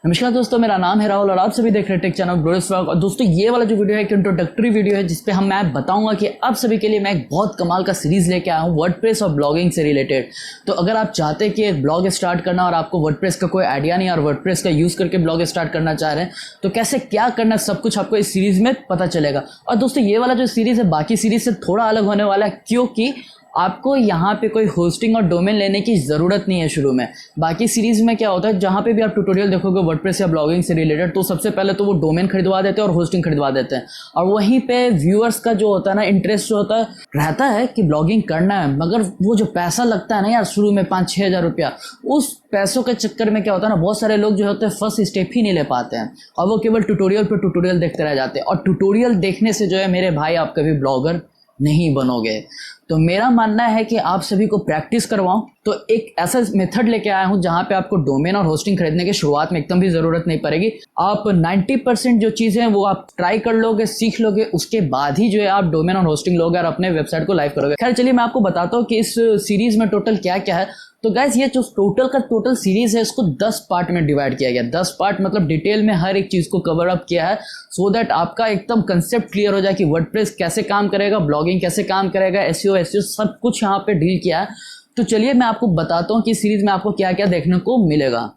नमस्कार दोस्तों, मेरा नाम है राहुल और आप सभी देख रहे हैं टेक चैनल ग्लोरियस व्लॉग। और दोस्तों ये वाला जो वीडियो है एक इंट्रोडक्टरी वीडियो है जिसपे मैं बताऊंगा कि आप सभी के लिए मैं एक बहुत कमाल का सीरीज लेके आया हूँ वर्डप्रेस और ब्लॉगिंग से रिलेटेड। तो अगर आप चाहते हैं कि एक ब्लॉग स्टार्ट करना और आपको वर्डप्रेस का कोई आइडिया नहीं और वर्डप्रेस का यूज़ करके ब्लॉग स्टार्ट करना चाह रहे हैं तो कैसे क्या करना सब कुछ आपको इस सीरीज़ में पता चलेगा। और दोस्तों ये वाला जो सीरीज़ है बाकी सीरीज़ से थोड़ा अलग होने वाला है क्योंकि आपको यहाँ पे कोई होस्टिंग और डोमेन लेने की ज़रूरत नहीं है शुरू में। बाकी सीरीज़ में क्या होता है, जहाँ पे भी आप ट्यूटोरियल देखोगे वर्डप्रेस या ब्लॉगिंग से रिलेटेड तो सबसे पहले तो वो डोमेन खरीदवा देते हैं और होस्टिंग खरीदवा देते हैं। और वहीं पे व्यूअर्स का जो होता है ना इंटरेस्ट जो होता है रहता है कि ब्लॉगिंग करना है, मगर वो जो पैसा लगता है ना यार शुरू में 5-6 हज़ार रुपया, उस पैसों के चक्कर में क्या होता है ना बहुत सारे लोग जो होते हैं फर्स्ट स्टेप ही नहीं ले पाते हैं और वो केवल ट्यूटोरियल पर ट्यूटोरियल देखते रह जाते हैं। और ट्यूटोरियल देखने से जो है मेरे भाई आप कभी ब्लॉगर नहीं बनोगे। तो मेरा मानना है कि आप सभी को प्रैक्टिस करवाऊं, तो एक ऐसा मेथड लेके आया हूं जहां पे आपको डोमेन और होस्टिंग खरीदने की शुरुआत में एकदम भी जरूरत नहीं पड़ेगी। आप 90% जो चीज़ें हैं वो आप ट्राई कर लोगे, सीख लोगे, उसके बाद ही जो है आप डोमेन और होस्टिंग लोगे और अपने वेबसाइट को लाइव करोगे। खैर चलिए मैं आपको बताता हूँ कि इस सीरीज में टोटल क्या क्या है। तो गाइस ये जो टोटल सीरीज है इसको 10 पार्ट में डिवाइड किया गया। 10 पार्ट मतलब डिटेल में हर एक चीज़ को कवर अप किया है सो दैट आपका एकदम कंसेप्ट क्लियर हो जाए कि वर्डप्रेस कैसे काम करेगा, ब्लॉगिंग कैसे काम करेगा, एसईओ सब कुछ यहाँ पे डील किया है। तो चलिए मैं आपको बताता हूँ कि सीरीज में आपको क्या क्या देखने को मिलेगा।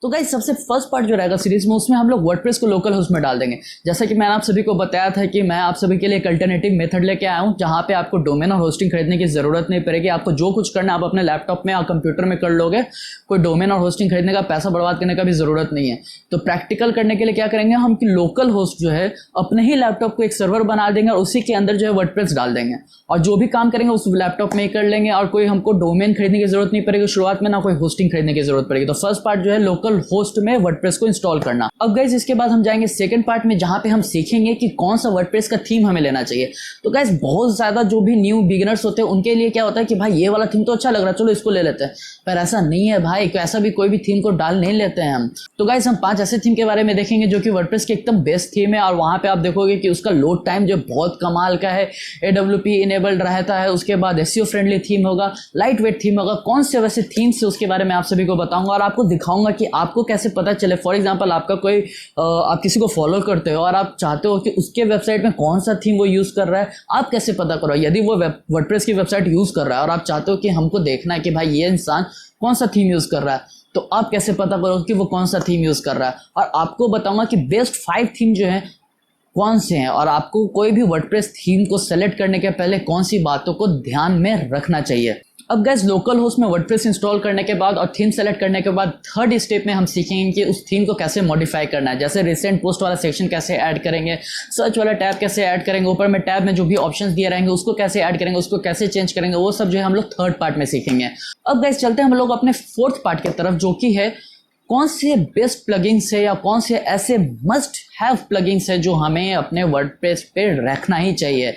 तो गाइस सबसे फर्स्ट पार्ट जो रहेगा सीरीज में उसमें हम लोग वर्डप्रेस को लोकल होस्ट में डाल देंगे। जैसा कि मैंने आप सभी को बताया था कि मैं आप सभी के लिए एक अल्टरनेटिव मेथड लेके आया हूं जहां पे आपको डोमेन और होस्टिंग खरीदने की जरूरत नहीं पड़ेगी। आपको जो कुछ करना है आप अपने लैपटॉप में या कंप्यूटर में कर लोगे, कोई डोमेन और होस्टिंग खरीदने का पैसा बर्बाद करने का भी जरूरत नहीं है। तो प्रैक्टिकल करने के लिए क्या करेंगे हम कि लोकल होस्ट जो है अपने ही लैपटॉप को एक सर्वर बना देंगे और उसी के अंदर जो है वर्डप्रेस डाल देंगे और जो भी काम करेंगे उस लैपटॉप में ही कर लेंगे और कोई हमको डोमेन खरीदने की जरूरत नहीं पड़ेगी शुरुआत में, ना कोई होस्टिंग खरीदने की जरूरत पड़ेगी। तो फर्स्ट पार्ट जो है लोकल होस्ट में वर्डप्रेस को इंस्टॉल करना। अब गाइस इसके बाद हम जाएंगे सेकंड पार्ट में जहां पे हम सीखेंगे कि कौन सा वर्डप्रेस का थीम हमें लेना चाहिए। तो गाइस बहुत ज्यादा जो भी न्यू बिगिनर्स होते हैं उनके लिए क्या होता है कि भाई ये वाला थीम तो अच्छा लग रहा है चलो इसको ले लेते हैं, पर ऐसा नहीं है भाई, ऐसा भी कोई भी थीम को डाल नहीं लेते हैं हम। तो गाइस हम 5 ऐसे थीम के बारे में देखेंगे जो कि वर्डप्रेस की एकदम बेस्ट थीम है और वहां पे आप देखोगे कि उसका लोड टाइम जो बहुत कमाल का है, AWP इनेबल्ड रहता है, उसके बाद एसईओ फ्रेंडली थीम होगा, लाइट वेट थीम होगा। कौन से वैसे थीम्स है उसके बारे में आप सभी को बताऊंगा और आपको दिखाऊंगा कि आपको कैसे पता चले। फॉर एग्जाम्पल आपका कोई आप किसी को फॉलो करते हो और आप चाहते हो कि उसके वेबसाइट में कौन सा थीम वो यूज़ कर रहा है, आप कैसे पता करो। यदि वो वर्डप्रेस की वेबसाइट यूज़ कर रहा है और आप चाहते हो कि हमको देखना है कि भाई ये इंसान कौन सा थीम यूज़ कर रहा है, तो आप कैसे पता करो कि वो कौन सा थीम यूज़ कर रहा है। और आपको बताऊंगा कि बेस्ट 5 थीम जो है कौन से हैं और आपको कोई भी वर्डप्रेस थीम को सेलेक्ट करने के पहले कौन सी बातों को ध्यान में रखना चाहिए। अब गाइस लोकल होस्ट में वर्डप्रेस इंस्टॉल करने के बाद और थीम सेलेक्ट करने के बाद थर्ड स्टेप में हम सीखेंगे कि उस थीम को कैसे मॉडिफाई करना है। जैसे रिसेंट पोस्ट वाला सेक्शन कैसे ऐड करेंगे, सर्च वाला टैब कैसे ऐड करेंगे, ऊपर में टैब में जो भी ऑप्शंस दिए रहेंगे उसको कैसे ऐड करेंगे, उसको कैसे चेंज करेंगे, वो सब जो है हम लोग थर्ड पार्ट में सीखेंगे। अब गाइस चलते हैं हम लोग अपने फोर्थ पार्ट की तरफ जो कि है कौन से बेस्ट प्लगइन्स है या कौन से ऐसे मस्ट हैव प्लगइन्स है जो हमें अपने वर्डप्रेस पे रखना ही चाहिए।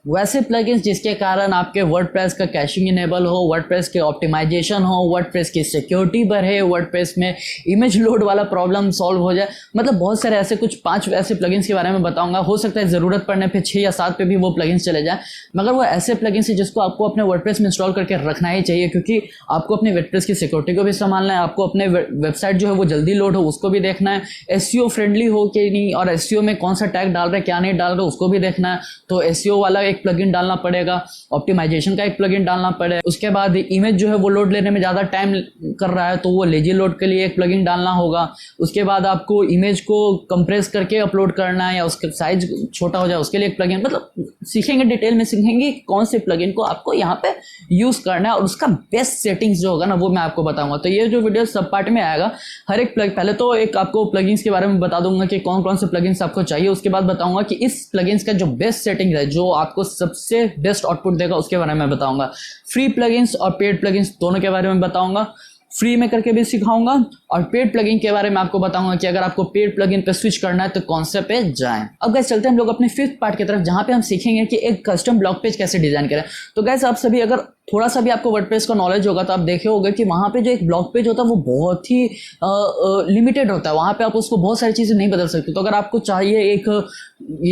वैसे प्लगइन्स जिसके कारण आपके वर्डप्रेस का कैशिंग इनेबल हो, वर्डप्रेस के ऑप्टिमाइजेशन हो, वर्डप्रेस की सिक्योरिटी बढ़े, वर्डप्रेस में इमेज लोड वाला प्रॉब्लम सॉल्व हो जाए। मतलब बहुत सारे ऐसे कुछ 5 ऐसे प्लगइन्स के बारे में बताऊंगा। हो सकता है ज़रूरत पड़ने पे 6 या 7 पे भी वो प्लगइन्स चले जाए, मगर वो ऐसे प्लगइन्स है जिसको आपको अपने वर्डप्रेस में इंस्टॉल करके रखना ही चाहिए क्योंकि आपको अपने वर्डप्रेस की सिक्योरिटी को भी संभालना है, आपको अपने वेबसाइट जो है वो जल्दी लोड हो उसको भी देखना है, एसईओ फ्रेंडली हो कि नहीं और एसईओ में कौन सा टैग डाल रहे हैं क्या नहीं डाल रहे उसको भी देखना है। तो एसईओ वाला एक प्लगइन डालना पड़ेगा, ऑप्टिमाइजेशन का एक प्लगइन डालना पड़ेगा, उसके बाद इमेज जो है वो लोड लेने में ज़्यादा टाइम कर रहा है तो वो लेजी लोड के लिए एक प्लगइन डालना होगा, उसके बाद आपको इमेज को कंप्रेस करके अपलोड करना है या उसका साइज छोटा हो जाए उसके लिए एक प्लगइन। मतलब सीखेंगे, डिटेल में सीखेंगे कौन से प्लगइन को आपको यहाँ पे यूज़ करना है और उसका बेस्ट सेटिंग्स जो होगा ना वो मैं आपको बताऊंगा। तो ये जो वीडियो सब पार्ट में आएगा हर एक पहले तो एक आपको प्लगइन्स के बारे में बता दूंगा कि कौन कौन से प्लगइन्स आपको चाहिए, उसके बाद बताऊंगा कि इस प्लगइन्स का जो बेस्ट सेटिंग है जो आपको सबसे बेस्ट आउटपुट देगा उसके बारे में बताऊंगा। फ्री प्लगइन्स और पेड प्लगइन्स दोनों के बारे में बताऊंगा, फ्री में करके भी सिखाऊंगा और पेड प्लगइन के बारे में आपको बताऊंगा कि अगर आपको पेड प्लगइन पे स्विच करना है तो कौन से पे जाएं। अब गाइस चलते हैं हम लोग अपने फिफ्थ पार्ट की तरफ, जहां पे हम सीखेंगे कि एक कस्टम ब्लॉग पेज कैसे डिजाइन करें। तो गाइस आप सभी अगर थोड़ा सा भी आपको वर्डप्रेस का नॉलेज होगा तो आप देखे होंगे कि वहाँ पे जो एक ब्लॉग पेज होता है वो बहुत ही लिमिटेड होता है, वहाँ पे आप उसको बहुत सारी चीज़ें नहीं बदल सकते। तो अगर आपको चाहिए एक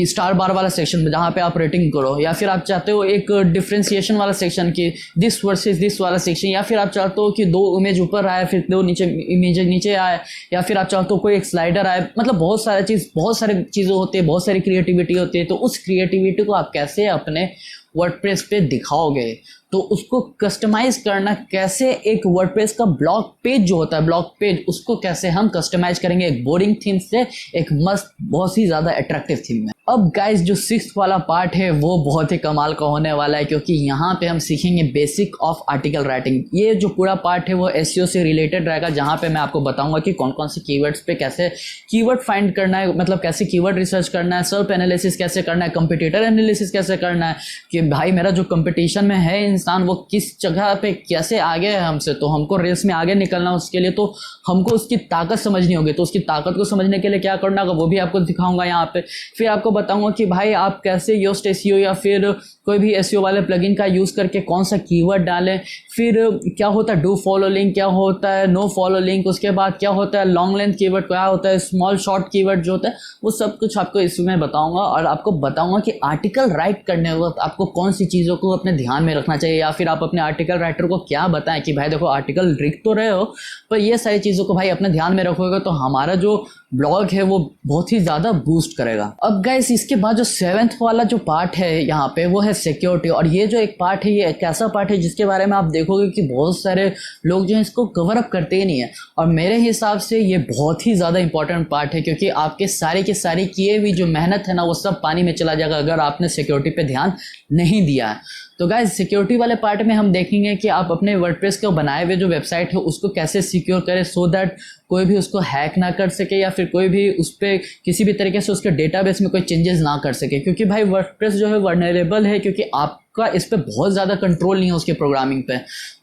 स्टार बार वाला सेक्शन में जहाँ पे आप रेटिंग करो, या फिर आप चाहते हो एक डिफ्रेंसिएशन वाला सेक्शन की दिस वर्सेस दिस वाला सेक्शन, या फिर आप चाहते हो कि 2 इमेज ऊपर आए फिर 2 नीचे इमेज नीचे आए, या फिर आप चाहते हो कोई एक स्लाइडर आए, मतलब बहुत सारी चीज़ें होती है, बहुत सारी क्रिएटिविटी होती है। तो उस क्रिएटिविटी को आप कैसे अपने वर्डप्रेस पे दिखाओगे, तो उसको कस्टमाइज करना कैसे, एक वर्डप्रेस का ब्लॉग पेज जो होता है ब्लॉग पेज, उसको कैसे हम कस्टमाइज करेंगे एक बोरिंग थीम से एक मस्त बहुत ही ज़्यादा अट्रैक्टिव थीम में। अब गाइस जो 6th वाला पार्ट है वो बहुत ही कमाल का होने वाला है, क्योंकि यहाँ पे हम सीखेंगे बेसिक ऑफ आर्टिकल राइटिंग। ये जो पूरा पार्ट है वो एसईओ से रिलेटेड रहेगा, जहाँ पे मैं आपको बताऊंगा कि कौन कौन से कीवर्ड्स पे कैसे कीवर्ड फाइंड करना है, मतलब कैसे कीवर्ड रिसर्च करना है, सर्च एनालिसिस कैसे करना है, कंपटीटर एनालिसिस कैसे करना है, कि भाई मेरा जो कंपटीशन में है इंसान वो किस जगह पे कैसे आगे है हमसे, तो हमको रेस में आगे निकलना उसके लिए तो हमको उसकी ताकत समझनी होगी। तो उसकी ताकत को समझने के लिए क्या करना होगा वो भी आपको दिखाऊंगा यहाँ पे। फिर आपको बताऊंगा कि भाई आप कैसे योस्ट एसईओ या फिर कोई भी एसईओ वाले प्लगइन का यूज़ करके कौन सा कीवर्ड डालें, फिर क्या होता है डू फॉलो लिंक, क्या होता है नो फॉलो लिंक, उसके बाद क्या होता है लॉन्ग लेंथ कीवर्ड, क्या होता है स्मॉल शॉर्ट कीवर्ड जो होता है, वो सब कुछ आपको इसमें बताऊंगा। और आपको बताऊंगा कि आर्टिकल राइट करने वक्त आपको कौन सी चीज़ों को अपने ध्यान में रखना चाहिए, या फिर आप अपने आर्टिकल राइटर को क्या बताएं कि भाई देखो आर्टिकल लिख तो रहे हो पर ये सारी चीज़ों को भाई अपने ध्यान में रखोगे तो हमारा जो ब्लॉग है वो बहुत ही ज़्यादा बूस्ट करेगा। अब गाइस इसके बाद जो 7th वाला जो पार्ट है यहाँ पे वो है सिक्योरिटी। और ये जो एक पार्ट है ये एक ऐसा पार्ट है जिसके बारे में आप देखोगे कि बहुत सारे लोग जो है इसको कवर अप करते ही नहीं है, और मेरे हिसाब से ये बहुत ही ज़्यादा इंपॉर्टेंट पार्ट है, क्योंकि आपके सारे के सारी किए हुई जो मेहनत है ना वो सब पानी में चला जाएगा अगर आपने सिक्योरिटी पे ध्यान नहीं दिया है। तो गाइस सिक्योरिटी वाले पार्ट में हम देखेंगे कि आप अपने वर्डप्रेस को बनाए हुए जो वेबसाइट है उसको कैसे सिक्योर करें, सो दैट कोई भी उसको हैक ना कर सके, या फिर कोई भी उस पर किसी भी तरीके से उसके डेटाबेस में कोई चेंजेस ना कर सके। क्योंकि भाई वर्डप्रेस जो है वर्नरेबल है, क्योंकि आपका इस पर बहुत ज़्यादा कंट्रोल नहीं है उसके प्रोग्रामिंग पे।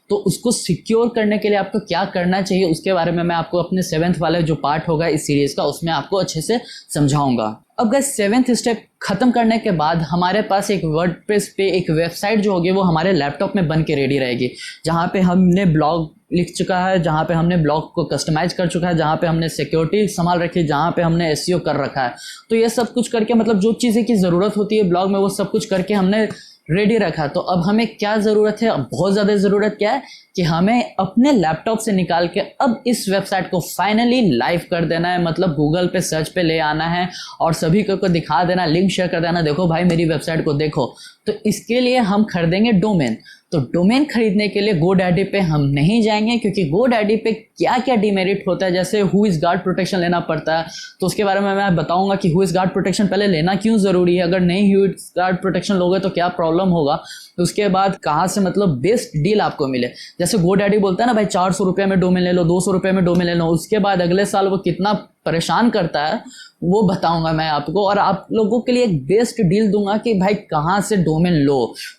तो उसको सिक्योर करने के लिए आपको क्या करना चाहिए उसके बारे में मैं आपको अपने 7th वाले जो पार्ट होगा इस सीरीज़ का उसमें आपको अच्छे से समझाऊंगा। अब गाइस 7th स्टेप खत्म करने के बाद हमारे पास एक वर्डप्रेस पे एक वेबसाइट जो होगी वो हमारे लैपटॉप में बन के रेडी रहेगी, जहाँ पे हमने ब्लॉग लिख चुका है, जहाँ पे हमने ब्लॉग को कस्टमाइज कर चुका है, जहाँ पे हमने सिक्योरिटी संभाल रखी है, जहाँ पे हमने एसईओ कर रखा है। तो ये सब कुछ करके मतलब जो चीज़ें की ज़रूरत होती है ब्लॉग में वो सब कुछ करके हमने रेडी रखा। तो अब हमें क्या ज़रूरत है, बहुत ज़्यादा ज़रूरत क्या है कि हमें अपने लैपटॉप से निकाल के अब इस वेबसाइट को फाइनली लाइव कर देना है, मतलब गूगल पे सर्च पे ले आना है और सभी को दिखा देना, लिंक शेयर कर देना, देखो भाई मेरी वेबसाइट को देखो। तो इसके लिए हम खरीदेंगे डोमेन। तो डोमेन खरीदने के लिए GoDaddy पे हम नहीं जाएंगे, क्योंकि GoDaddy पे क्या क्या डिमेरिट होता है, जैसे हु इज़ गार्ड प्रोटेक्शन लेना पड़ता है, तो उसके बारे में मैं बताऊंगा कि हु इज़ गार्ड प्रोटेक्शन पहले लेना क्यों ज़रूरी है, अगर नहीं हु इज़ गार्ड प्रोटेक्शन लोगे तो क्या प्रॉब्लम होगा। तो उसके बाद कहाँ से मतलब बेस्ट डील आपको मिले, जैसे GoDaddy बोलता है ना भाई 400 रुपये में डोमेन ले लो, 200 रुपये में डोमेन ले लो, उसके बाद अगले साल वो कितना परेशान करता है वो बताऊंगा मैं आपको, और आप लोगों के लिए एक बेस्ट डील दूंगा कि भाई कहाँ से domain low.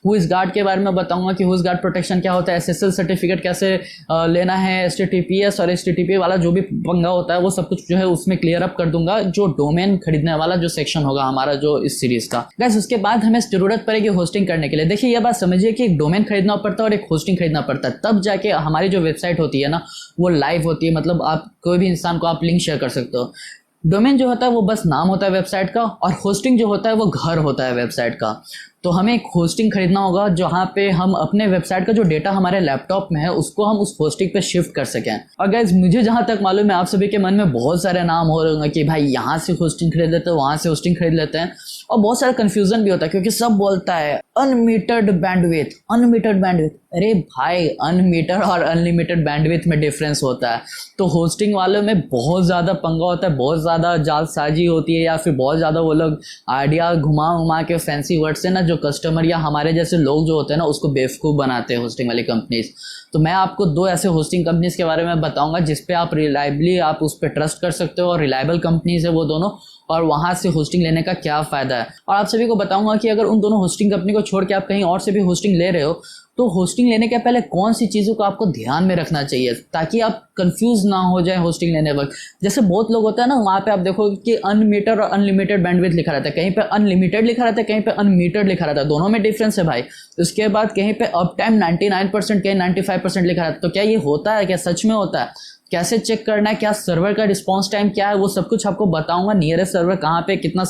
Who is guard के बारे में बताऊंगा कि हु इज़ गार्ड प्रोटेक्शन क्या होता है, SSL सर्टिफिकेट कैसे लेना है, HTTPS और HTTP वाला जो भी पंगा होता है वो सब कुछ जो है उसमें क्लियर अप कर दूंगा, जो डोमेन खरीदने वाला जो सेक्शन होगा हमारा जो इस सीरीज़ का। गाइस उसके बाद हमें ज़रूरत पड़ेगी होस्टिंग करने के लिए। देखिए ये बात समझिए कि एक डोमेन खरीदना पड़ता है और एक होस्टिंग खरीदना पड़ता है, तब जाके हमारी जो वेबसाइट होती है ना वो लाइव होती है, मतलब आप कोई भी इंसान को आप लिंक शेयर कर सकते हो। डोमेन जो होता है वो बस नाम होता है वेबसाइट का, और होस्टिंग जो होता है वो घर होता है वेबसाइट का। तो हमें एक होस्टिंग खरीदना होगा जहाँ पे हम अपने वेबसाइट का जो डेटा हमारे लैपटॉप में है उसको हम उस होस्टिंग पे शिफ्ट कर सकें। और गाइस मुझे जहाँ तक मालूम है आप सभी के मन में बहुत सारे नाम हो रहे होंगे कि भाई यहाँ से होस्टिंग खरीद लेते हैं, वहाँ से होस्टिंग खरीद लेते हैं, और बहुत सारा कन्फ्यूजन भी होता है क्योंकि सब बोलता है अनमीटर्ड बैंडविड्थ, अनमीटर्ड बैंडविड्थ। अरे भाई अनमीटर और अनलिमिटेड बैंडविड्थ में डिफरेंस होता है। तो होस्टिंग वालों में बहुत ज़्यादा पंगा होता है, बहुत ज़्यादा जालसाजी होती है, या फिर बहुत ज़्यादा वो लोग आइडिया घुमा के फैंसी वर्ड से ना जो कस्टमर या हमारे जैसे लोग जो होते हैं ना उसको बेवकूफ़ बनाते हैं होस्टिंग वाली कंपनीज। तो मैं आपको 2 ऐसे होस्टिंग कंपनीज के बारे में बताऊंगा जिस पे आप रिलायबली आप उस पर ट्रस्ट कर सकते हो, और रिलायबल कंपनीज है वो दोनों। और वहाँ से होस्टिंग लेने का क्या फ़ायदा है। और आप सभी को बताऊंगा कि अगर उन दोनों होस्टिंग कंपनी को छोड़ के आप कहीं और से भी होस्टिंग ले रहे हो तो होस्टिंग लेने के पहले कौन सी चीज़ों को आपको ध्यान में रखना चाहिए ताकि आप कंफ्यूज ना हो जाए होस्टिंग लेने वक्त। जैसे बहुत लोग होता है ना, वहाँ पे आप देखोगे कि अनमीटर्ड और अनलिमिटेड बैंडविड्थ लिखा रहता है, कहीं पे अनलिमिटेड लिखा रहता है, कहीं पे अनमीटर्ड लिखा रहता है, दोनों में डिफरेंस है भाई। उसके बाद कहीं पे अप टाइम 99%, कहीं 95% लिखा रहता है। तो क्या ये होता है, क्या सच में होता है, कैसे चेक करना है, क्या सर्वर का रिस्पांस टाइम क्या है, वो सब कुछ आपको बताऊंगा। नियरेस्ट सर्वर कहाँ पे कितना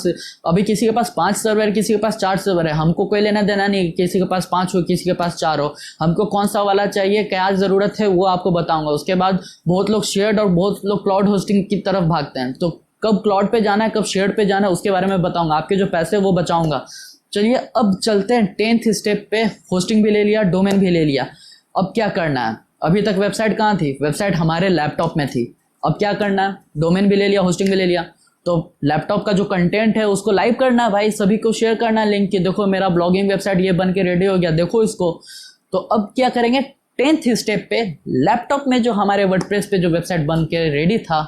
अभी किसी के पास 5 सर्वर है, किसी के पास 4 सर्वर है, हमको कोई लेना देना नहीं, किसी के पास 5 हो किसी के पास 4 हो, हमको कौन सा वाला चाहिए, क्या ज़रूरत है, वो आपको बताऊंगा। उसके बाद बहुत लोग शेयर्ड और बहुत लोग क्लाउड होस्टिंग की तरफ भागते हैं, तो कब क्लाउड पे जाना है कब शेयर्ड पे जाना है उसके बारे में बताऊंगा, आपके जो पैसे वो बचाऊंगा। चलिए अब चलते हैं 10th स्टेप पे। होस्टिंग भी ले लिया, डोमेन भी ले लिया, अब क्या करना है। अभी तक वेबसाइट कहाँ थी, वेबसाइट हमारे लैपटॉप में थी। अब क्या करना है, डोमेन भी ले लिया, होस्टिंग भी ले लिया, तो लैपटॉप का जो कंटेंट है उसको लाइव करना है भाई, सभी को शेयर करना है लिंक कि देखो मेरा ब्लॉगिंग वेबसाइट ये बन के रेडी हो गया, देखो इसको। तो अब क्या करेंगे, 10th स्टेप पे लैपटॉप में जो हमारे वर्डप्रेस पे जो वेबसाइट बन के रेडी था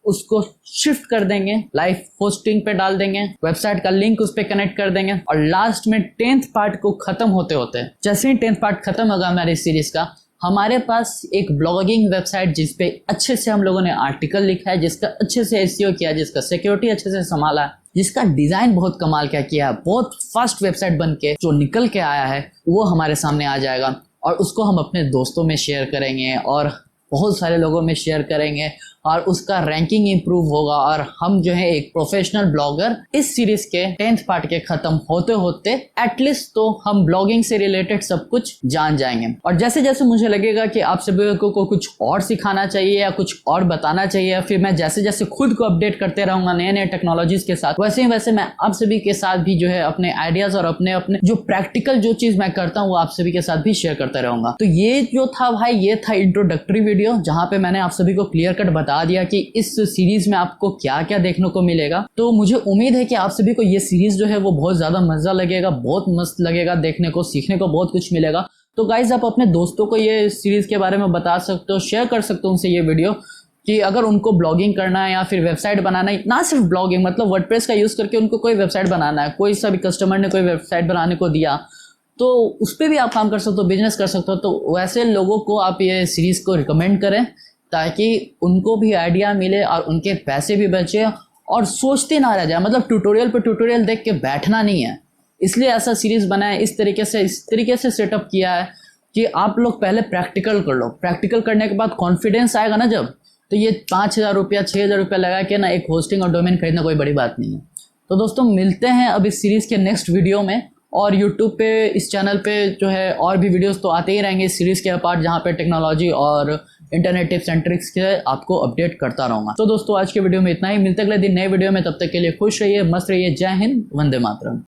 उसको शिफ्ट कर देंगे, लाइव होस्टिंग पे डाल देंगे, वेबसाइट का लिंक उस पे कनेक्ट कर देंगे, और लास्ट में 10th पार्ट को खत्म होते होते जैसे ही 10th पार्ट खत्म होगा हमारे सीरीज का, हमारे पास एक ब्लॉगिंग वेबसाइट जिस पे अच्छे से हम लोगों ने आर्टिकल लिखा है, जिसका अच्छे से एसईओ किया, जिसका सिक्योरिटी अच्छे से संभाला है, जिसका डिजाइन बहुत कमाल का किया है, बहुत फास्ट वेबसाइट बन के जो निकल के आया है वो हमारे सामने आ जाएगा। और उसको हम अपने दोस्तों में शेयर करेंगे और बहुत सारे लोगों में शेयर करेंगे और उसका रैंकिंग इंप्रूव होगा, और हम जो है एक प्रोफेशनल ब्लॉगर इस सीरीज के 10th पार्ट के खत्म होते होते एटलीस्ट तो हम ब्लॉगिंग से रिलेटेड सब कुछ जान जाएंगे। और जैसे जैसे मुझे लगेगा कि आप सभी को कुछ और सिखाना चाहिए या कुछ और बताना चाहिए, या फिर मैं जैसे जैसे खुद को अपडेट करते रहूंगा नए नए टेक्नोलॉजीज के साथ, वैसे ही वैसे मैं आप सभी के साथ भी जो है अपने आइडियाज और अपने अपने जो प्रैक्टिकल जो चीज मैं करता हूँ वो आप सभी के साथ भी शेयर करता रहूंगा। तो ये जो था भाई, ये था इंट्रोडक्टरी वीडियो जहाँ पे मैंने आप सभी को क्लियर कट बता दिया कि इस सीरीज में आपको क्या क्या देखने को मिलेगा। तो मुझे उम्मीद है कि आप सभी को ये सीरीज जो है वो बहुत ज्यादा मजा लगेगा, बहुत मस्त लगेगा देखने को, सीखने को बहुत कुछ मिलेगा। तो गाइज आप अपने दोस्तों को ये सीरीज के बारे में बता सकते हो, शेयर कर सकते हो उनसे ये वीडियो, कि अगर उनको ब्लॉगिंग करना है या फिर वेबसाइट बनाना है, ना सिर्फ ब्लॉगिंग मतलब वर्डप्रेस का यूज करके उनको कोई वेबसाइट बनाना है, कोई सा भी कस्टमर ने कोई वेबसाइट बनाने को दिया तो उस पर भी आप काम कर सकते हो, बिजनेस कर सकते हो। तो वैसे लोगों को आप ये सीरीज को रिकमेंड करें ताकि उनको भी आइडिया मिले और उनके पैसे भी बचे और सोचते ना रह जाए, मतलब ट्यूटोरियल पे ट्यूटोरियल देख के बैठना नहीं है। इसलिए ऐसा सीरीज बना है, इस तरीके से सेटअप किया है कि आप लोग पहले प्रैक्टिकल कर लो, प्रैक्टिकल करने के बाद कॉन्फिडेंस आएगा ना जब, तो ये 5,000 रुपया 6,000 रुपया लगा के ना एक होस्टिंग और डोमेन खरीदना कोई बड़ी बात नहीं है। तो दोस्तों मिलते हैं अब इस सीरीज के नेक्स्ट वीडियो में, और यूट्यूब पे इस चैनल पे जो है और भी वीडियोस तो आते ही रहेंगे इस सीरीज़ के अपार्ट, जहाँ पे टेक्नोलॉजी और इंटरनेट टिप्स एंड ट्रिक्स के आपको अपडेट करता रहूँगा। तो दोस्तों आज के वीडियो में इतना ही, मिलते अगले दिन नए वीडियो में, तब तक के लिए खुश रहिए, मस्त रहिए, जय हिंद, वंदे मातरम।